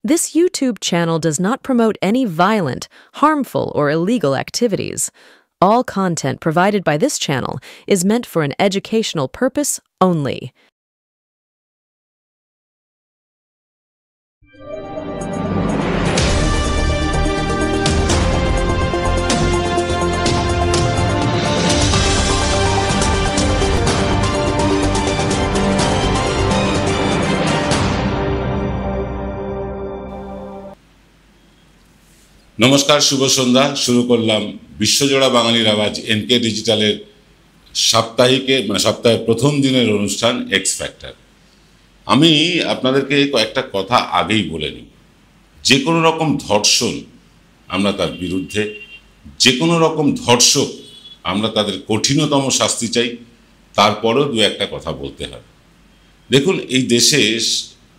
This YouTube channel does not promote any violent, harmful, or illegal activities. All content provided by this channel is meant for an educational purpose only. নমস্কার, শুভ সন্ধ্যা। শুরু করলাম বিশ্বজোড়া বাঙালির আওয়াজ NK ডিজিটালের সপ্তাহের প্রথম দিনের অনুষ্ঠান এক্স ফ্যাক্টর। আমি আপনাদেরকে কয়েকটা কথা আগেই বলে নিই। যে কোনো রকম ধর্ষণ আমরা তার বিরুদ্ধে, যে কোনো রকম ধর্ষক আমরা তাদের কঠিনতম শাস্তি চাই। তারপরেও দু একটা কথা বলতে হয়। দেখুন, এই দেশে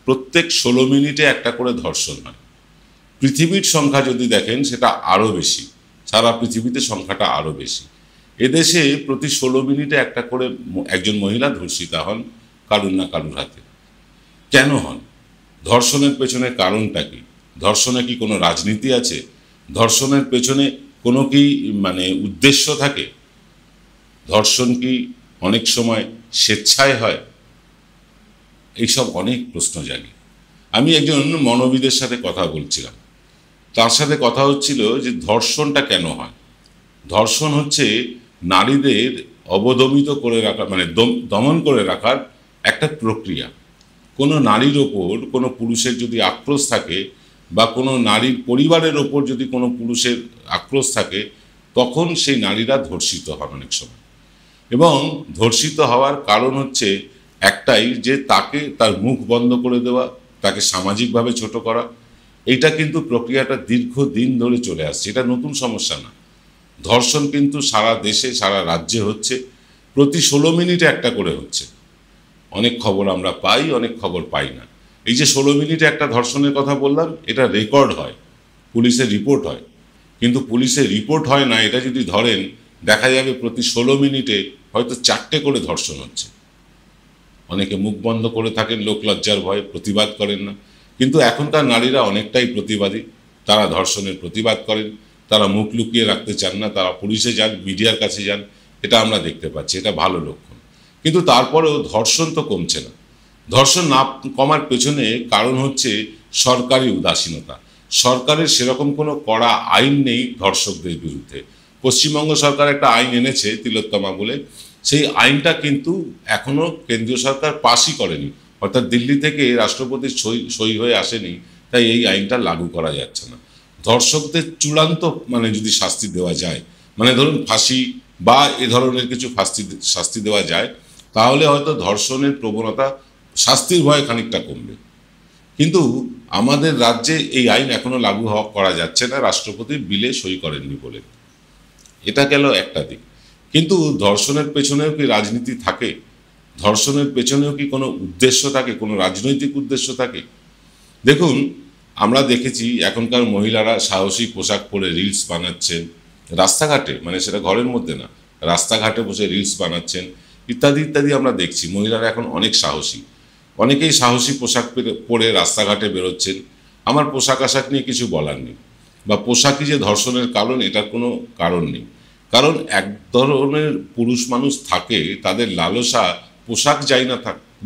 প্রত্যেক 16 মিনিটে একটা করে ধর্ষণ হয়। পৃথিবীর সংখ্যা যদি দেখেন সেটা আরও বেশি, সারা পৃথিবীতে সংখ্যাটা আরও বেশি। এদেশে প্রতি 16 মিনিটে একটা করে একজন মহিলা ধর্ষিতা হন কারুর না কারুর হাতে। কেন হন? ধর্ষণের পেছনে কারণটা কি? ধর্ষণে কি কোনো রাজনীতি আছে? ধর্ষণের পেছনে কোনো কি উদ্দেশ্য থাকে? ধর্ষণ কি অনেক সময় স্বেচ্ছায় হয়? এইসব অনেক প্রশ্ন জানি। আমি একজন মনোবিদের সাথে কথা বলছিলাম, তার সাথে কথা হচ্ছিল যে ধর্ষণটা কেন হয়। ধর্ষণ হচ্ছে নারীদের অবদমিত করে রাখা, দমন করে রাখার একটা প্রক্রিয়া। কোনো নারীর ওপর কোনো পুরুষের যদি আক্রোশ থাকে, বা কোনো নারীর পরিবারের ওপর যদি কোনো পুরুষের আক্রোশ থাকে, তখন সেই নারীরা ধর্ষিত হন অনেক সময়। এবং ধর্ষিত হওয়ার কারণ হচ্ছে একটাই, যে তাকে তার মুখ বন্ধ করে দেওয়া, তাকে সামাজিকভাবে ছোট করা। এইটা কিন্তু প্রক্রিয়াটা দীর্ঘদিন ধরে চলে আসছে, এটা নতুন সমস্যা না। ধর্ষণ কিন্তু সারা দেশে, সারা রাজ্যে হচ্ছে, প্রতি 16 মিনিটে একটা করে হচ্ছে। অনেক খবর আমরা পাই, অনেক খবর পাই না। এই যে 16 মিনিটে একটা ধর্ষণের কথা বললাম, এটা রেকর্ড হয়, পুলিশের রিপোর্ট হয়। কিন্তু পুলিশের রিপোর্ট হয় না, এটা যদি ধরেন দেখা যাবে প্রতি 16 মিনিটে হয়তো 4টে করে ধর্ষণ হচ্ছে। অনেকে মুখ বন্ধ করে থাকেন, লোক লজ্জার ভয়ে প্রতিবাদ করেন না। কিন্তু এখনকার নারীরা অনেকটাই প্রতিবাদী, তারা ধর্ষণের প্রতিবাদ করেন, তারা মুখ লুকিয়ে রাখতে চান না, তারা পুলিশে যান, মিডিয়ার কাছে যান। এটা আমরা দেখতে পাচ্ছি, এটা ভালো লক্ষণ। কিন্তু তারপরেও ধর্ষণ তো কমছে না। ধর্ষণ না কমার পেছনে কারণ হচ্ছে সরকারি উদাসীনতা। সরকারের সেরকম কোনো কড়া আইন নেই ধর্ষকদের বিরুদ্ধে। পশ্চিমবঙ্গ সরকার একটা আইন এনেছে, তিলোত্তমা বলে। সেই আইনটা কিন্তু এখনো কেন্দ্রীয় সরকার পাসই করেনি, অর্থাৎ দিল্লি থেকে রাষ্ট্রপতির সই হয়ে আসেনি, তাই এই আইনটা লাগু করা যাচ্ছে না। ধর্ষকদের চূড়ান্ত যদি শাস্তি দেওয়া যায়, ধরুন ফাঁসি বা এ ধরনের কিছু শাস্তি দেওয়া যায়, তাহলে হয়তো ধর্ষণের প্রবণতা শাস্তির ভয়ে খানিকটা কমবে। কিন্তু আমাদের রাজ্যে এই আইন এখনো লাগু করা যাচ্ছে না, রাষ্ট্রপতির বিলে সই করেননি বলে। এটা গেল একটা দিক। কিন্তু ধর্ষণের পেছনেও কি রাজনীতি থাকে? ধর্ষণের পেছনেও কি কোনো উদ্দেশ্য থাকে, কোনো রাজনৈতিক উদ্দেশ্য থাকে? দেখুন, আমরা দেখেছি এখনকার মহিলারা সাহসী পোশাক পরে রিলস বানাচ্ছেন রাস্তাঘাটে, সেটা ঘরের মধ্যে না, রাস্তাঘাটে বসে রিলস বানাচ্ছেন, ইত্যাদি ইত্যাদি আমরা দেখছি। মহিলারা এখন অনেক সাহসী, অনেকেই সাহসী পোশাক পরে রাস্তাঘাটে বেরোচ্ছেন। আমার পোশাক আশাক নিয়ে কিছু বলার নেই, বা পোশাকই যে ধর্ষণের কারণ, এটার কোনো কারণ নেই। কারণ এক ধরনের পুরুষ মানুষ থাকে, তাদের লালসা পোশাক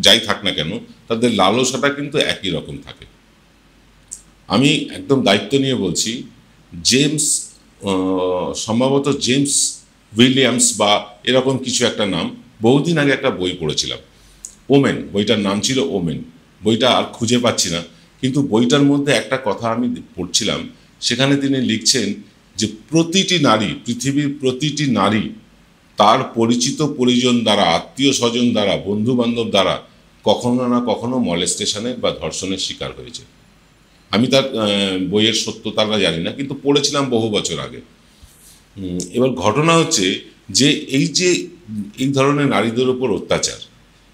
যাই থাক না কেন, তাদের লালসাটা কিন্তু একই রকম থাকে। আমি একদম দায়িত্ব নিয়ে বলছি, সম্ভবত জেমস উইলিয়ামস বা এরকম কিছু একটা নাম, বহুদিন আগে একটা বই পড়েছিলাম, ওমেন, বইটার নাম ছিল ওমেন। বইটা আর খুঁজে পাচ্ছি না, কিন্তু বইটার মধ্যে একটা কথা আমি পড়ছিলাম, সেখানে তিনি লিখছেন যে প্রতিটি নারী, পৃথিবীর প্রতিটি নারী তার পরিচিত পরিজন দ্বারা, আত্মীয় স্বজন দ্বারা, বন্ধু বান্ধব দ্বারা কখনো না কখনো মলেস্টেশনের বা ধর্ষণের শিকার হয়েছে। আমি তার বইয়ের সত্যতাটা জানি না, কিন্তু পড়েছিলাম বহু বছর আগে। এবার ঘটনা হচ্ছে যে এই ধরনের নারীদের উপর অত্যাচার,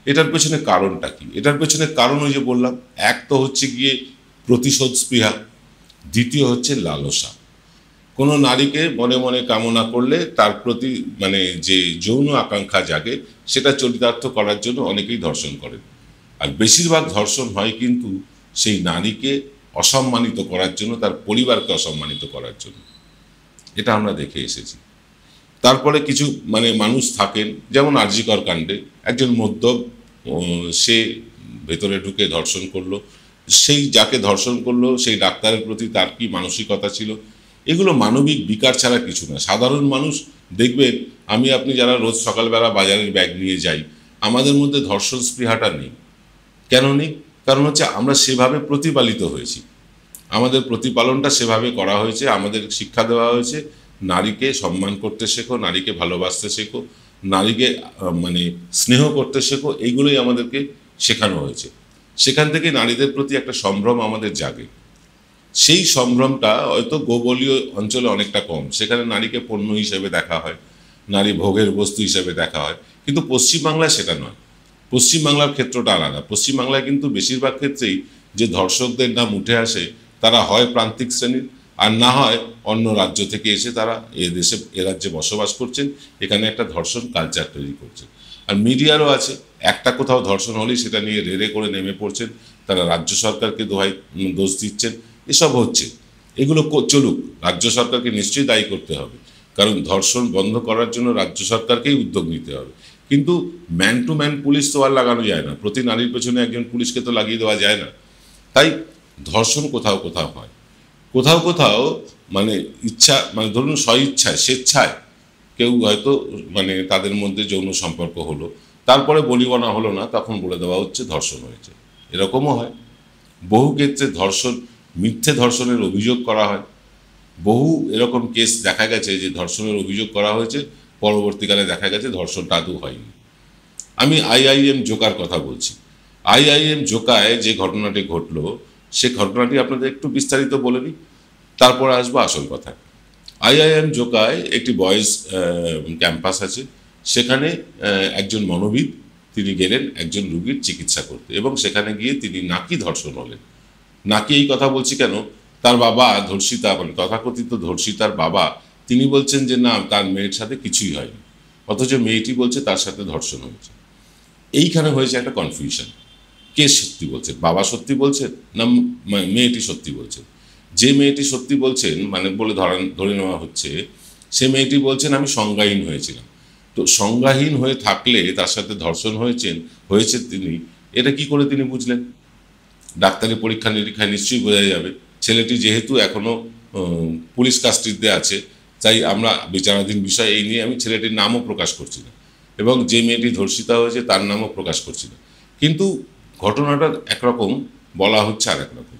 এটার পেছনে কারণটা কি? এটার পেছনে কারণ ওই যে বললাম, এক তো হচ্ছে গিয়ে প্রতিশোধ স্পৃহা, দ্বিতীয় হচ্ছে লালসা। কোনো নারীকে মনে মনে কামনা করলে তার প্রতি যে যৌন আকাঙ্ক্ষা জাগে, সেটা চরিতার্থ করার জন্য অনেকেই ধর্ষণ করেন। আর বেশিরভাগ ধর্ষণ হয় কিন্তু সেই নারীকে অসম্মানিত করার জন্য, তার পরিবারকে অসম্মানিত করার জন্য। এটা আমরা দেখে এসেছি। তারপরে কিছু মানুষ থাকেন, যেমন আর.জি. কর কাণ্ডে একজন মদ্যপ সে ভেতরে ঢুকে ধর্ষণ করলো, সেই যাকে ধর্ষণ করলো সেই ডাক্তারের প্রতি তার কি মানসিকতা ছিল, এগুলো মানবিক বিকার ছাড়া কিছু না। সাধারণ মানুষ দেখবেন, আমি আপনি যারা রোজ সকালবেলা বাজারের ব্যাগ নিয়ে যাই, আমাদের মধ্যে ধর্ষণ স্পৃহাটা নেই। কেন নেই? কারণ হচ্ছে আমরা সেভাবে প্রতিপালিত হয়েছি, আমাদের প্রতিপালনটা সেভাবে করা হয়েছে, আমাদের শিক্ষা দেওয়া হয়েছে নারীকে সম্মান করতে শেখো, নারীকে ভালোবাসতে শেখো, নারীকে স্নেহ করতে শেখো, এইগুলোই আমাদেরকে শেখানো হয়েছে। সেখান থেকে নারীদের প্রতি একটা সম্ভ্রম আমাদের জাগে। সেই সম্ভ্রমটা হয়তো গোবলীয় অঞ্চলে অনেকটা কম, সেখানে নারীকে পণ্য হিসেবে দেখা হয়, নারী ভোগের বস্তু হিসেবে দেখা হয়। কিন্তু পশ্চিমবাংলায় সেটা নয়, পশ্চিমবাংলার ক্ষেত্রটা আলাদা। পশ্চিমবাংলায় কিন্তু বেশিরভাগ ক্ষেত্রেই যে ধর্ষকদের নাম উঠে আসে, তারা হয় প্রান্তিক শ্রেণীর, আর না হয় অন্য রাজ্য থেকে এসে তারা এ রাজ্যে বসবাস করছেন, এখানে একটা ধর্ষণ কালচার তৈরি করছেন। আর মিডিয়ারও আছে, একটা কোথাও ধর্ষণ হলেই সেটা নিয়ে রেড়ে করে নেমে পড়ছেন, তারা রাজ্য সরকারকে দোষ দিচ্ছেন। এসব হচ্ছে, এগুলো চলুক, রাজ্য সরকারকে নিশ্চয়ই দায়ী করতে হবে, কারণ ধর্ষণ বন্ধ করার জন্য রাজ্য সরকারকেই উদ্যোগ নিতে হবে। কিন্তু ম্যান টু ম্যান পুলিশ তো আর লাগানো যায় না, প্রতি নারীর পেছনে একজন পুলিশকে তো লাগিয়ে দেওয়া যায় না। তাই ধর্ষণ কোথাও কোথাও হয়, কোথাও কোথাও ইচ্ছা ধরুন স্বইচ্ছায় স্বেচ্ছায় কেউ হয়তো তাদের মধ্যে যৌন সম্পর্ক হলো, তারপরে বলিবনা হলো না, তখন বলে দেওয়া হচ্ছে ধর্ষণ হয়েছে। এরকমও হয়। বহু ক্ষেত্রে মিথ্যে ধর্ষণের অভিযোগ করা হয়। বহু এরকম কেস দেখা গেছে যে ধর্ষণের অভিযোগ করা হয়েছে, পরবর্তীকালে দেখা গেছে ধর্ষণটা আদৌ হয়নি। আমি আইআইএম জোকার কথা বলছি। আইআইএম জোকায় যে ঘটনাটি ঘটলো, সে ঘটনাটি আপনাদের একটু বিস্তারিত বলে নিই, তারপরে আসবো আসল কথা। আইআইএম জোকায় একটি বয়েজ ক্যাম্পাস আছে, সেখানে একজন মনোবিদ তিনি গেলেন একজন রুগীর চিকিৎসা করতে, এবং সেখানে গিয়ে তিনি নাকি ধর্ষণ হলেন। নাকি এই কথা বলছি কেন, তার বাবা ধর্ষিতা, তথাকথিত ধর্ষিতার বাবা, তিনি বলছেন যে না, তার মেয়ের সাথে কিছুই হয়নি, অথচ মেয়েটি বলছে তার সাথে ধর্ষণ হয়েছে। এইখানে হয়েছে একটা কনফিউশন, কে সত্যি বলছে, বাবা সত্যি বলছেন না মেয়েটি সত্যি বলছেন? যে মেয়েটি সত্যি বলছেন বলে ধরে নেওয়া হচ্ছে, সে মেয়েটি বলছেন আমি সংজ্ঞাহীন হয়েছিলাম। তো সংজ্ঞাহীন হয়ে থাকলে তার সাথে ধর্ষণ হয়েছে তিনি, এটা কি করে তিনি বুঝলেন? ডাক্তারি পরীক্ষা নিরীক্ষায় নিশ্চয়ই বোঝা যাবে। ছেলেটি যেহেতু এখনো পুলিশ কাস্টডিতে আছে, তাই আমরা বিচারাধীন বিষয়, এই নিয়ে আমি ছেলেটির নামও প্রকাশ করছি না, এবং যে মেয়েটি ধর্ষিতা হয়েছে তার নামও প্রকাশ করছি না। কিন্তু ঘটনাটা একরকম, বলা হচ্ছে আর একরকম।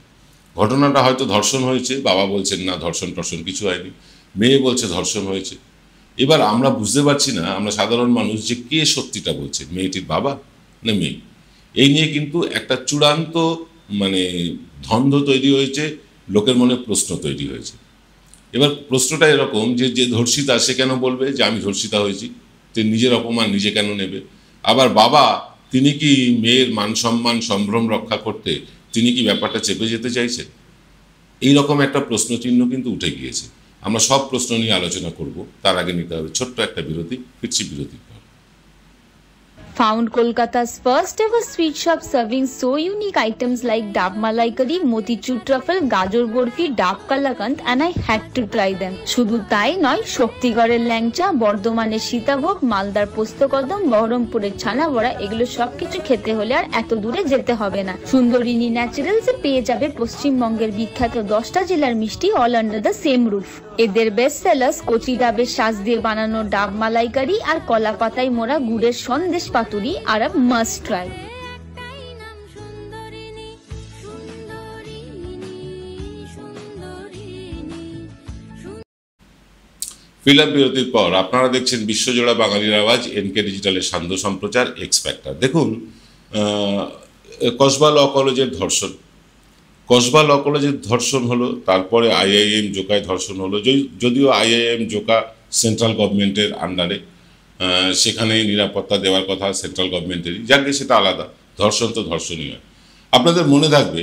ঘটনাটা হয়তো ধর্ষণ হয়েছে, বাবা বলছেন না ধর্ষণ কিছু হয়নি, মেয়ে বলছে ধর্ষণ হয়েছে। এবার আমরা বুঝতে পারছি না, আমরা সাধারণ মানুষ, যে কে সত্যিটা বলছে, মেয়েটির বাবা না মেয়ে। এই নিয়ে কিন্তু একটা চূড়ান্ত দ্বন্দ্ব তৈরি হয়েছে, লোকের মনে প্রশ্ন তৈরি হয়েছে। এবার প্রশ্নটা এরকম যে ধর্ষিতা, সে কেন বলবে যে আমি ধর্ষিতা হয়েছি? তিনি নিজের অপমান নিজে কেন নেবে? আবার বাবা, তিনি কি মেয়ের মান সম্মান সম্ভ্রম রক্ষা করতে তিনি কি ব্যাপারটা চেপে যেতে চাইছেন? এইরকম একটা প্রশ্নচিহ্ন কিন্তু উঠে গিয়েছে। আমরা সব প্রশ্ন নিয়ে আলোচনা করব, তার আগে নিতে হবে ছোট্ট একটা বিরতি। ফিরছি বিরতির পর। Found Kolkata's first ever sweet shop serving so unique items like Dab Malai Curry, Motichur Truffle, Gajor Borfi, Dab Kalakand, and I had to try them. শুধু তাই নয়, শক্তিগড়ের ল্যাংচা, বর্ধমানের সীতাভোগ, মালদার পোস্তকদম, বহরমপুরের ছানা বড়া, এগুলো সবকিছু খেতে হলে আর এত দূরে যেতে হবে না। সুন্দরিনী ন্যাচারালসে পেয়ে যাবে পশ্চিমবঙ্গের বিখ্যাত 10টা জেলার মিষ্টি all under the same roof. এদের বেস্ট সেলার্স কচি ডাবের শাঁস দিয়ে বানানো ডাব মালাইকারি আর কলা পাতায় মোড়া গুড়ের সন্দেশ পাতুরি আর মাস্ট ট্রাই। ফিল্ম বিরতির পর আপনারা দেখছেন বিশ্বজোড়া বাঙালির আওয়াজ, এনকে ডিজিটালের সান্ধ্য সম্প্রচার এক্স ফ্যাক্টর। দেখুন, কসবা ল কলেজের ধর্ষণ, কসবা ল কলেজের ধর্ষণ হলো, তারপরে আইআইএম জোকায় ধর্ষণ হলো। যদিও আইআইএম জোকা সেন্ট্রাল গভর্নমেন্টের আন্ডারে, সেখানে নিরাপত্তা দেওয়ার কথা সেন্ট্রাল গভর্নমেন্টেরই, যাকে সেটা আলাদা। ধর্ষণ তো ধর্ষণই হয়। আপনাদের মনে থাকবে,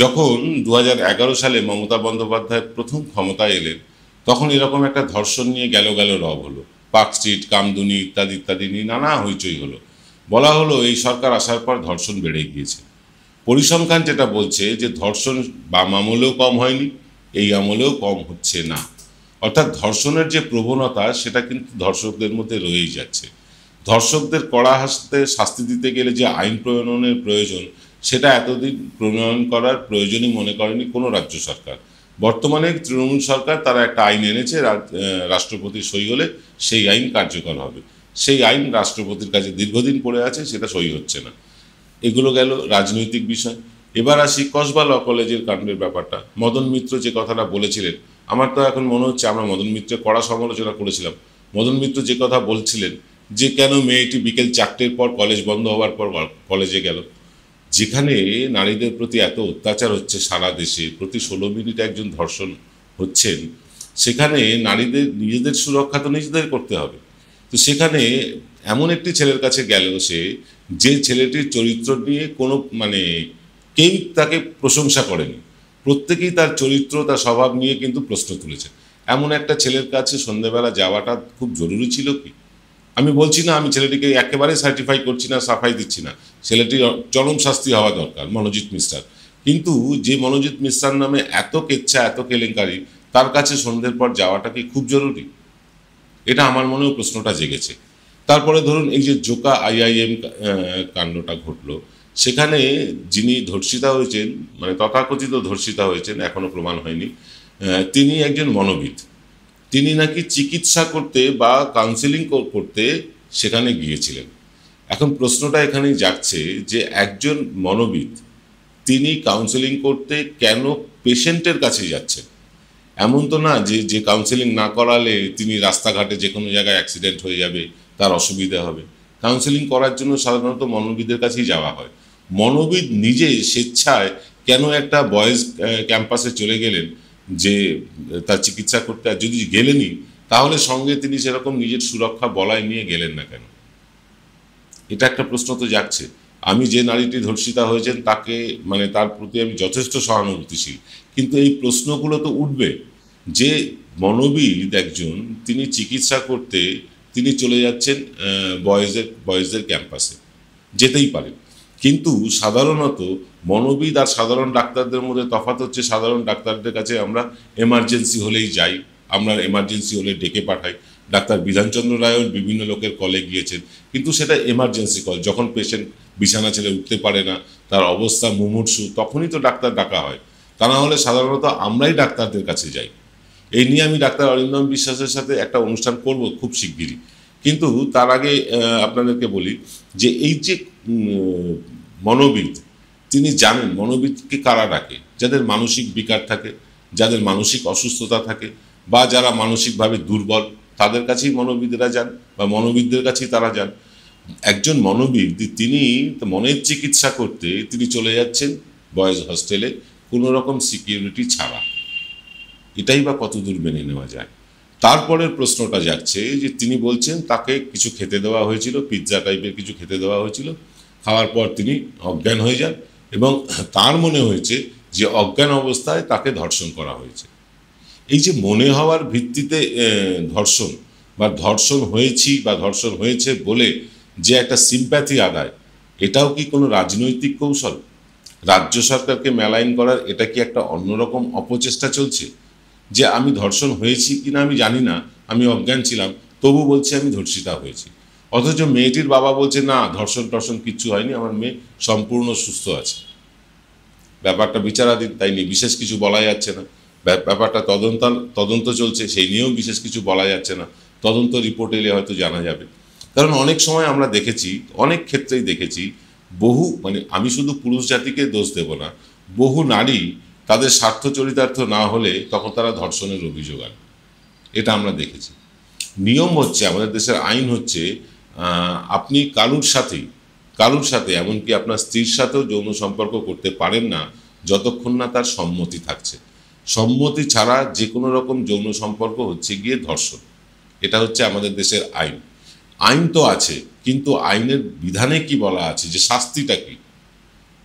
যখন 2011 সালে মমতা বন্দ্যোপাধ্যায় প্রথম ক্ষমতায় এলেন, তখন এরকম একটা ধর্ষণ নিয়ে গেল রব হলো। পার্ক স্ট্রিট, কামদুনি ইত্যাদি নিয়ে নানা হইচই হলো। বলা হলো এই সরকার আসার পর ধর্ষণ বেড়ে গিয়েছে। পরিসংখ্যান যেটা বলছে যে ধর্ষণ বাম আমলেও কম হয়নি, এই আমলেও কম হচ্ছে না। অর্থাৎ ধর্ষণের যে প্রবণতা সেটা কিন্তু ধর্ষকদের মধ্যে রয়েই যাচ্ছে। ধর্ষকদের কড়া হাসতে শাস্তি দিতে গেলে যে আইন প্রণয়নের প্রয়োজন, সেটা এতদিন প্রণয়ন করার প্রয়োজনই মনে করেনি কোনো রাজ্য সরকার। বর্তমানে তৃণমূল সরকার তারা একটা আইন এনেছে, রাষ্ট্রপতির সই হলে সেই আইন কার্যকর হবে। সেই আইন রাষ্ট্রপতির কাছে দীর্ঘদিন পড়ে আছে, সেটা সই হচ্ছে না। এগুলো গেল রাজনৈতিক বিষয়। এবার আসি কসবা ল কলেজের কাণ্ডের ব্যাপারটা। মদন মিত্র যে কথাটা বলেছিলেন, আমার তো এখন মনে হচ্ছে আমরা মদন মিত্রের কড়া সমালোচনা করেছিলাম। মদন মিত্র যে কথা বলছিলেন যে কেন মেয়েটি বিকেল 4টের পর কলেজ বন্ধ হওয়ার পর কলেজে গেল, যেখানে নারীদের প্রতি এত অত্যাচার হচ্ছে সারা দেশে, প্রতি 16 মিনিটে একজন ধর্ষণ হচ্ছেন, সেখানে নারীদের নিজেদের সুরক্ষা তো নিজেদের করতে হবে। তো সেখানে এমন একটি ছেলের কাছে গেল সে, যে ছেলেটির চরিত্র নিয়ে কোনো কেউ তাকে প্রশংসা করেনি, প্রত্যেকেই তার চরিত্র তার স্বভাব নিয়ে কিন্তু প্রশ্ন তুলেছে। এমন একটা ছেলের কাছে সন্ধ্যেবেলা যাওয়াটা খুব জরুরি ছিল কি? আমি বলছি না, আমি ছেলেটিকে একেবারে সার্টিফাই করছি না, সাফাই দিচ্ছি না, ছেলেটির চরম শাস্তি হওয়া দরকার, মনোজিৎ মিশ্রার। কিন্তু যে মনোজিৎ মিশ্রার নামে এত কেচ্ছা, এত কেলেঙ্কারি, তার কাছে সন্ধ্যের পর যাওয়াটা কি খুব জরুরি? এটা আমার মনেও প্রশ্নটা জেগেছে। তারপরে ধরুন এই যে জোকা IIM কাণ্ডটা ঘটলো, সেখানে যিনি ধর্ষিতা হয়েছেন, তথাকথিত ধর্ষিতা হয়েছেন, এখনো প্রমাণ হয়নি, তিনি একজন মনোবিদ। তিনি নাকি চিকিৎসা করতে বা কাউন্সেলিং করতে সেখানে গিয়েছিলেন। এখন প্রশ্নটা এখানেই যাচ্ছে যে একজন মনোবিদ তিনি কাউন্সেলিং করতে কেন পেশেন্টের কাছে যাচ্ছেন? এমন তো না যে কাউন্সেলিং না করালে তিনি রাস্তাঘাটে যে কোনো জায়গায় অ্যাক্সিডেন্ট হয়ে যাবে, তার অসুবিধা হবে। কাউন্সেলিং করার জন্য সাধারণত মনোবিদের কাছেই যাওয়া হয়। মনোবিদ নিজে স্বেচ্ছায় কেন একটা বয়েজ ক্যাম্পাসে চলে গেলেন যে তার চিকিৎসা করতে? আর যদি গেলেনই, তাহলে সঙ্গে তিনি সেরকম নিজের সুরক্ষা বলায় নিয়ে গেলেন না কেন? এটা একটা প্রশ্ন তো যাচ্ছে। আমি যে নারীটি ধর্ষিতা হয়েছেন তাকে তার প্রতি আমি যথেষ্ট সহানুভূতিশীল, কিন্তু এই প্রশ্নগুলো তো উঠবে যে মনোবিদ একজন, তিনি চিকিৎসা করতে তিনি চলে যাচ্ছেন বয়েজের ক্যাম্পাসে, যেতেই পারেন। কিন্তু সাধারণত মনোবিদ আর সাধারণ ডাক্তারদের মধ্যে তফাৎ হচ্ছে, সাধারণ ডাক্তারদের কাছে আমরা এমার্জেন্সি হলেই যাই, আমরা এমার্জেন্সি হলে ডেকে পাঠাই। ডাক্তার বিধানচন্দ্র রায়ও বিভিন্ন লোকের কলে গিয়েছেন, কিন্তু সেটা এমার্জেন্সি কল। যখন পেশেন্ট বিছানা ছেড়ে উঠতে পারে না, তার অবস্থা মুমূর্ষু, তখনই তো ডাক্তার ডাকা হয়। তা না হলে সাধারণত আমরাই ডাক্তারদের কাছে যাই। এই নিয়ে আমি ডাক্তার অরিন্দম বিশ্বাসের সাথে একটা অনুষ্ঠান করব খুব শিগগিরই। কিন্তু তার আগে আপনাদেরকে বলি যে এই যে মনোবিদ, তিনি জানেন মনোবিদকে কারা ডাকে? যাদের মানসিক বিকার থাকে, যাদের মানসিক অসুস্থতা থাকে, বা যারা মানসিকভাবে দুর্বল, তাদের কাছেই মনোবিদরা যান, বা মনোবিদদের কাছেই তারা যান। একজন মনোবিদ তিনি মনের চিকিৎসা করতে তিনি চলে যাচ্ছেন বয়েজ হস্টেলে কোনো রকম সিকিউরিটি ছাড়া। এটাই বা কতদূর মেনে নেওয়া যায়? তারপরের প্রশ্নটা যাচ্ছে যে তিনি বলছেন তাকে কিছু খেতে দেওয়া হয়েছিল, পিৎজা টাইপের কিছু খেতে দেওয়া হয়েছিল, খাওয়ার পর তিনি অজ্ঞান হয়ে যান এবং তার মনে হয়েছে যে অজ্ঞান অবস্থায় তাকে ধর্ষণ করা হয়েছে। এই যে মনে হওয়ার ভিত্তিতে ধর্ষণ বা ধর্ষণ হয়েছি বা ধর্ষণ হয়েছে বলে যে একটা সিম্প্যাথি আদায়, এটাও কি কোনো রাজনৈতিক কৌশল? রাজ্য সরকারকে মেলাইন করার এটা কি একটা অন্যরকম অপচেষ্টা চলছে? যে আমি ধর্ষণ হয়েছি কিনা আমি জানি না, আমি অজ্ঞান ছিলাম, তবু বলছি আমি ধর্ষিতা হয়েছি। অথচ মেয়েটির বাবা বলছে না, ধর্ষণ টর্ষণ কিচ্ছু হয়নি, আমার মেয়ে সম্পূর্ণ সুস্থ আছে। ব্যাপারটা বিচারাধীন, তাই নিয়ে বিশেষ কিছু বলা যাচ্ছে না। ব্যাপারটা তদন্ত চলছে, সেই নিয়েও বিশেষ কিছু বলা যাচ্ছে না। তদন্ত রিপোর্ট এলে হয়তো জানা যাবে। কারণ অনেক সময় আমরা দেখেছি, অনেক ক্ষেত্রেই দেখেছি, বহু আমি শুধু পুরুষ জাতিকে দোষ দেব না, বহু নারী তাদের স্বার্থ চরিতার্থ না হলে তখন তারা ধর্ষণের অভিযোগ আনে। এটা আমরা দেখেছি। নিয়ম হচ্ছে, আমাদের দেশের আইন হচ্ছে, আপনি কারুর সাথে এমনকি আপনার স্ত্রীর সাথেও যৌন সম্পর্ক করতে পারেন না যতক্ষণ না তার সম্মতি থাকছে। সম্মতি ছাড়া যে কোনো রকম যৌন সম্পর্ক হচ্ছে গিয়ে ধর্ষণ। এটা হচ্ছে আমাদের দেশের আইন। আইন তো আছে, কিন্তু আইনের বিধানে কি বলা আছে, যে শাস্তিটা কি?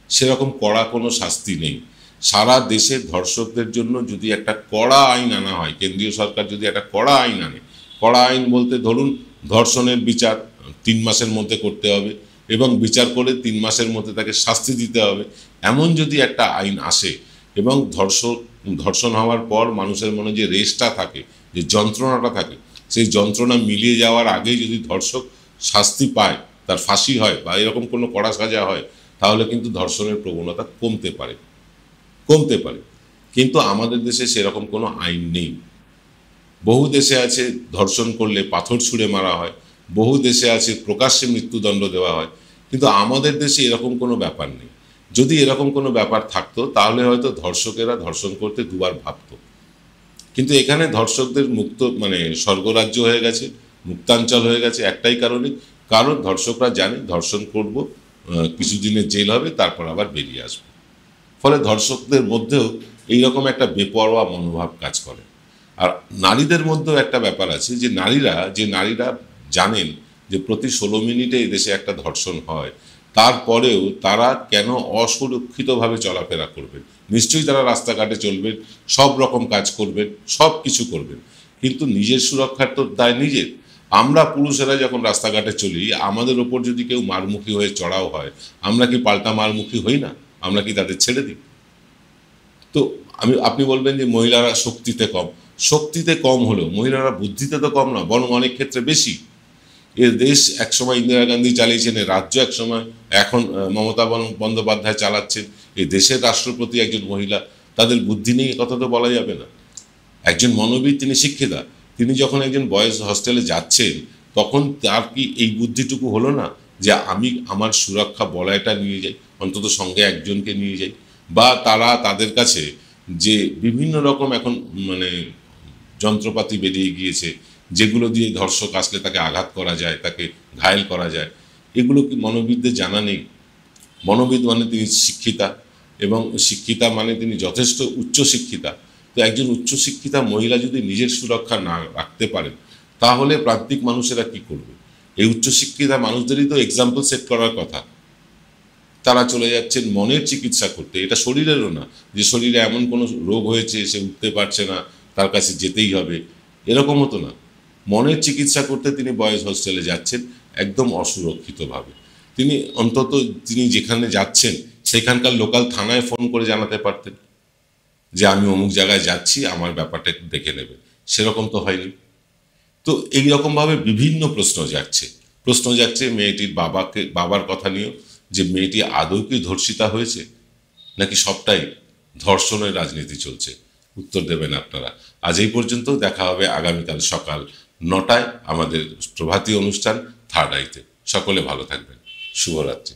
সেরকম কড়া কোনো শাস্তি নেই। সারা দেশে ধর্ষকদের জন্য যদি একটা কড়া আইন আনা হয়, কেন্দ্রীয় সরকার যদি একটা কড়া আইন আনে, কড়া আইন বলতে ধরুন ধর্ষণের বিচার 3 মাসের মধ্যে করতে হবে এবং বিচার করে 3 মাসের মধ্যে তাকে শাস্তি দিতে হবে, এমন যদি একটা আইন আসে এবং ধর্ষণ হওয়ার পর মানুষের মনে যে রেশটা থাকে, যে যন্ত্রণাটা থাকে, সেই যন্ত্রণা মিলিয়ে যাওয়ার আগেই যদি ধর্ষক শাস্তি পায়, তার ফাঁসি হয় বা এরকম কোনো কড়া সাজা হয়, তাহলে কিন্তু ধর্ষণের প্রবণতা কমতে পারে। কিন্তু আমাদের দেশে সেরকম কোনো আইন নেই। বহু দেশে আছে ধর্ষণ করলে পাথর ছুঁড়ে মারা হয়, বহু দেশে আছে প্রকাশ্যে মৃত্যুদণ্ড দেওয়া হয়, কিন্তু আমাদের দেশে এরকম কোনো ব্যাপার নেই। যদি এরকম কোনো ব্যাপার থাকতো তাহলে হয়তো ধর্ষকেরা ধর্ষণ করতে দুবার ভাবতো। কিন্তু এখানে ধর্ষকদের স্বর্গরাজ্য হয়ে গেছে, মুক্তাঞ্চল হয়ে গেছে একটাই কারণে, কারণ ধর্ষকরা জানে ধর্ষণ করব, কিছুদিনের জেল হবে, তারপর আবার বেরিয়ে আসবে। ফলে ধর্ষকদের মধ্যেও এইরকম একটা বেপরোয়া মনোভাব কাজ করে। আর নারীদের মধ্যেও একটা ব্যাপার আছে, যে নারীরা জানেন যে প্রতি 16 মিনিটে এই দেশে একটা ধর্ষণ হয়, তারপরেও তারা কেন অসুরক্ষিতভাবে চলাফেরা করবেন? নিশ্চয়ই তারা রাস্তাঘাটে চলবেন, সব রকম কাজ করবেন, সব কিছু করবেন, কিন্তু নিজের সুরক্ষার তো দায় নিজের। আমরা পুরুষেরা যখন রাস্তাঘাটে চলি, আমাদের ওপর যদি কেউ মারমুখী হয়ে চড়াও হয়, আমরা কি পাল্টা মারমুখী হই না? আমরা কি তাদের ছেড়ে দিই? তো আপনি বলবেন যে মহিলারা শক্তিতে কম হলেও মহিলারা বুদ্ধিতে তো কম না, বরং অনেক ক্ষেত্রে বেশি। এর দেশ একসময় ইন্দিরা গান্ধী চালিয়েছেন, এর রাজ্য একসময়, এখন মমতা বন্দ্যোপাধ্যায় চালাচ্ছেন। এই দেশের রাষ্ট্রপতি একজন মহিলা, তাদের বুদ্ধি নেই কথা তো বলা যাবে না। একজন মনোবিদ, তিনি শিক্ষিতা, তিনি যখন একজন বয়েজ হস্টেলে যাচ্ছেন, তখন তার কি এই বুদ্ধিটুকু হলো না যে আমি আমার সুরক্ষা বলয়টা নিয়ে যাই, অন্তত সঙ্গে একজনকে নিয়ে যাই? বা তাদের কাছে যে বিভিন্ন রকম এখন যন্ত্রপাতি বেরিয়ে গিয়েছে, যেগুলো দিয়ে ধর্ষক আসলে তাকে আঘাত করা যায়, তাকে ঘায়েল করা যায়, এগুলো কি মনোবিদদের জানা নেই? মনোবিদ মানে তিনি শিক্ষিতা, এবং শিক্ষিতা মানে তিনি যথেষ্ট উচ্চশিক্ষিতা। তো একজন উচ্চশিক্ষিতা মহিলা যদি নিজের সুরক্ষা না রাখতে পারেন, তাহলে প্রান্তিক মানুষেরা কি করবে? এই উচ্চশিক্ষিতা মানুষদেরই তো এক্সাম্পল সেট করার কথা। তারা চলে যাচ্ছেন মনের চিকিৎসা করতে, এটা শরীরেরও না যে শরীরে এমন কোনো রোগ হয়েছে সে উঠতে পারছে না, তার কাছে যেতেই হবে, এরকমও তো না। মনের চিকিৎসা করতে তিনি বয়েজ হোস্টেলে যাচ্ছেন একদম অসুরক্ষিতভাবে। তিনি যেখানে যাচ্ছেন সেখানকার লোকাল থানায় ফোন করে জানাতে পারতেন যে আমি অমুক জায়গায় যাচ্ছি, আমার ব্যাপারটা একটু দেখে নেবে। সেরকম তো হয়নি। তো এইরকমভাবে বিভিন্ন প্রশ্ন যাচ্ছে মেয়েটির বাবার কথা নিয়েও, যে মেয়েটি আদৌ কি ধর্ষিতা হয়েছে, নাকি সবটাই ধর্ষণের রাজনীতি চলছে? উত্তর দেবেন আপনারা। আজ এই পর্যন্ত, দেখা হবে আগামীকাল সকাল 9টায় আমাদের প্রভাতী অনুষ্ঠান থার্ড আইতে। সকলে ভালো থাকবেন। শুভরাত্রি।